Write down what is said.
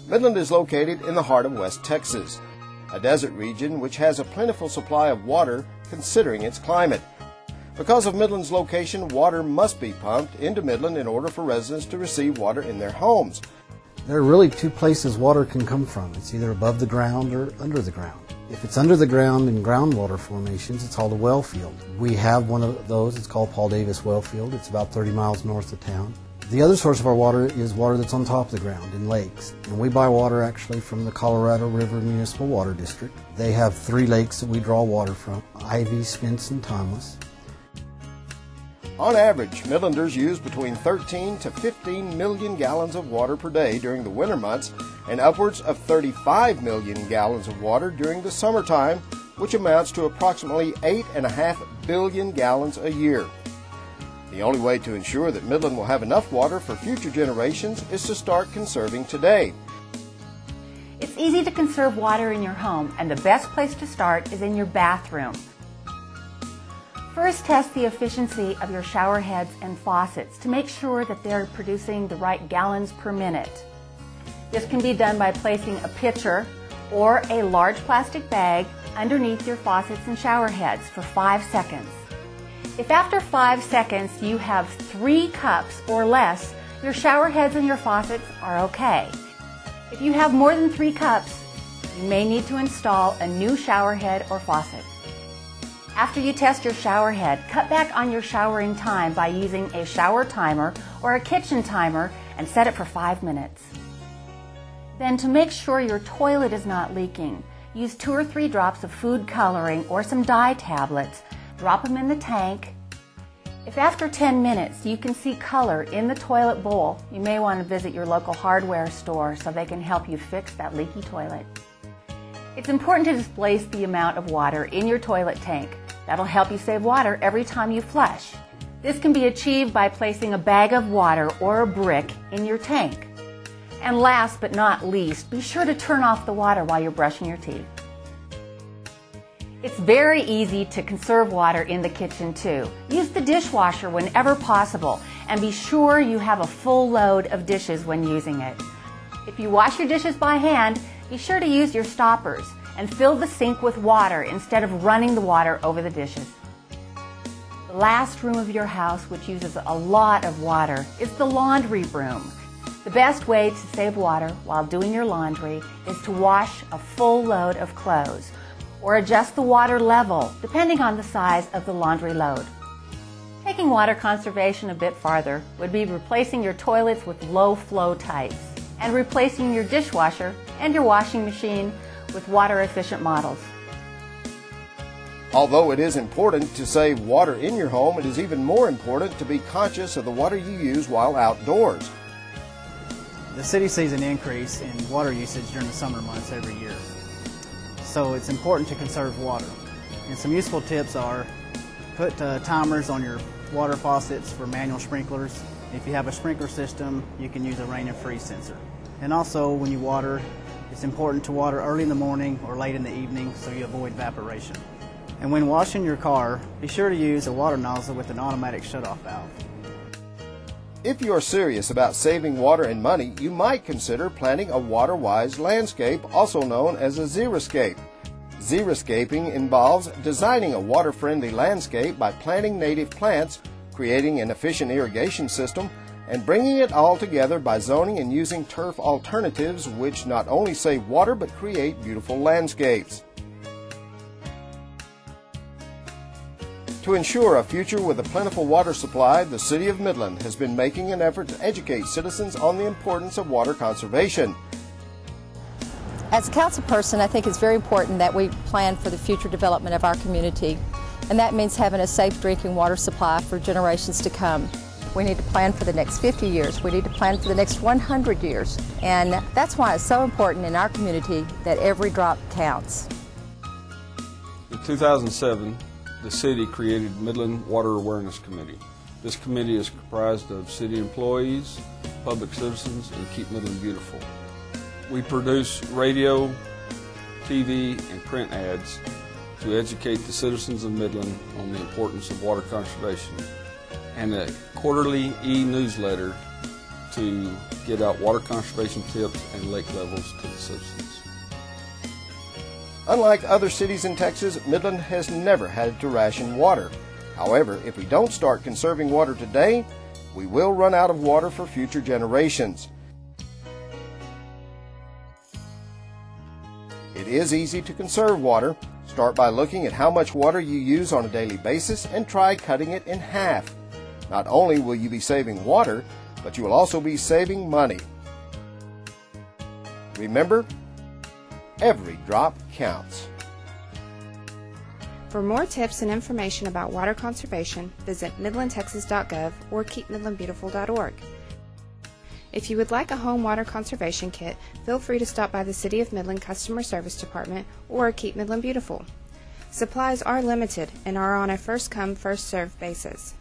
Midland is located in the heart of West Texas, a desert region which has a plentiful supply of water considering its climate. Because of Midland's location, water must be pumped into Midland in order for residents to receive water in their homes. There are really two places water can come from. It's either above the ground or under the ground. If it's under the ground in groundwater formations, it's called a well field. We have one of those. It's called Paul Davis Well Field. It's about 30 miles north of town. The other source of our water is water that's on top of the ground in lakes. And we buy water actually from the Colorado River Municipal Water District. They have 3 lakes that we draw water from: Ivy, Spence, and Thomas. On average, Midlanders use between 13 to 15 million gallons of water per day during the winter months and upwards of 35 million gallons of water during the summertime, which amounts to approximately 8.5 billion gallons a year. The only way to ensure that Midland will have enough water for future generations is to start conserving today. It's easy to conserve water in your home, and the best place to start is in your bathroom. First, test the efficiency of your shower heads and faucets to make sure that they're producing the right gallons per minute. This can be done by placing a pitcher or a large plastic bag underneath your faucets and shower heads for 5 seconds. If after 5 seconds you have 3 cups or less, your shower heads and your faucets are okay. If you have more than 3 cups, you may need to install a new shower head or faucet. After you test your shower head, cut back on your showering time by using a shower timer or a kitchen timer and set it for 5 minutes. Then, to make sure your toilet is not leaking, use 2 or 3 drops of food coloring or some dye tablets. Drop them in the tank. If after 10 minutes you can see color in the toilet bowl, you may want to visit your local hardware store so they can help you fix that leaky toilet. It's important to displace the amount of water in your toilet tank. That'll help you save water every time you flush. This can be achieved by placing a bag of water or a brick in your tank. And last but not least, be sure to turn off the water while you're brushing your teeth. It's very easy to conserve water in the kitchen too. Use the dishwasher whenever possible, and be sure you have a full load of dishes when using it. If you wash your dishes by hand, be sure to use your stoppers and fill the sink with water instead of running the water over the dishes. The last room of your house, which uses a lot of water, is the laundry room. The best way to save water while doing your laundry is to wash a full load of clothes, or adjust the water level depending on the size of the laundry load. Taking water conservation a bit farther would be replacing your toilets with low flow types and replacing your dishwasher and your washing machine with water-efficient models. Although it is important to save water in your home, it is even more important to be conscious of the water you use while outdoors. The city sees an increase in water usage during the summer months every year. So it's important to conserve water. And some useful tips are: put timers on your water faucets for manual sprinklers. If you have a sprinkler system, you can use a rain and freeze sensor. And also, when you water, it's important to water early in the morning or late in the evening so you avoid evaporation. And when washing your car, be sure to use a water nozzle with an automatic shutoff valve. If you are serious about saving water and money, you might consider planting a water-wise landscape, also known as a xeriscape. Xeriscaping involves designing a water-friendly landscape by planting native plants, creating an efficient irrigation system, and bringing it all together by zoning and using turf alternatives which not only save water but create beautiful landscapes. To ensure a future with a plentiful water supply, the City of Midland has been making an effort to educate citizens on the importance of water conservation. As a council person, I think it's very important that we plan for the future development of our community, and that means having a safe drinking water supply for generations to come. We need to plan for the next 50 years. We need to plan for the next 100 years. And that's why it's so important in our community that every drop counts. In 2007, the city created Midland Water Awareness Committee. This committee is comprised of city employees, public citizens, and Keep Midland Beautiful. We produce radio, TV, and print ads to educate the citizens of Midland on the importance of water conservation, and a quarterly e-newsletter to get out water conservation tips and lake levels to the citizens. Unlike other cities in Texas, Midland has never had to ration water. However, if we don't start conserving water today, we will run out of water for future generations. It is easy to conserve water. Start by looking at how much water you use on a daily basis and try cutting it in half. Not only will you be saving water, but you will also be saving money. Remember, every drop counts. For more tips and information about water conservation, visit midlandtexas.gov or keepmidlandbeautiful.org. If you would like a home water conservation kit, feel free to stop by the City of Midland Customer Service Department or Keep Midland Beautiful. Supplies are limited and are on a first-come, first-served basis.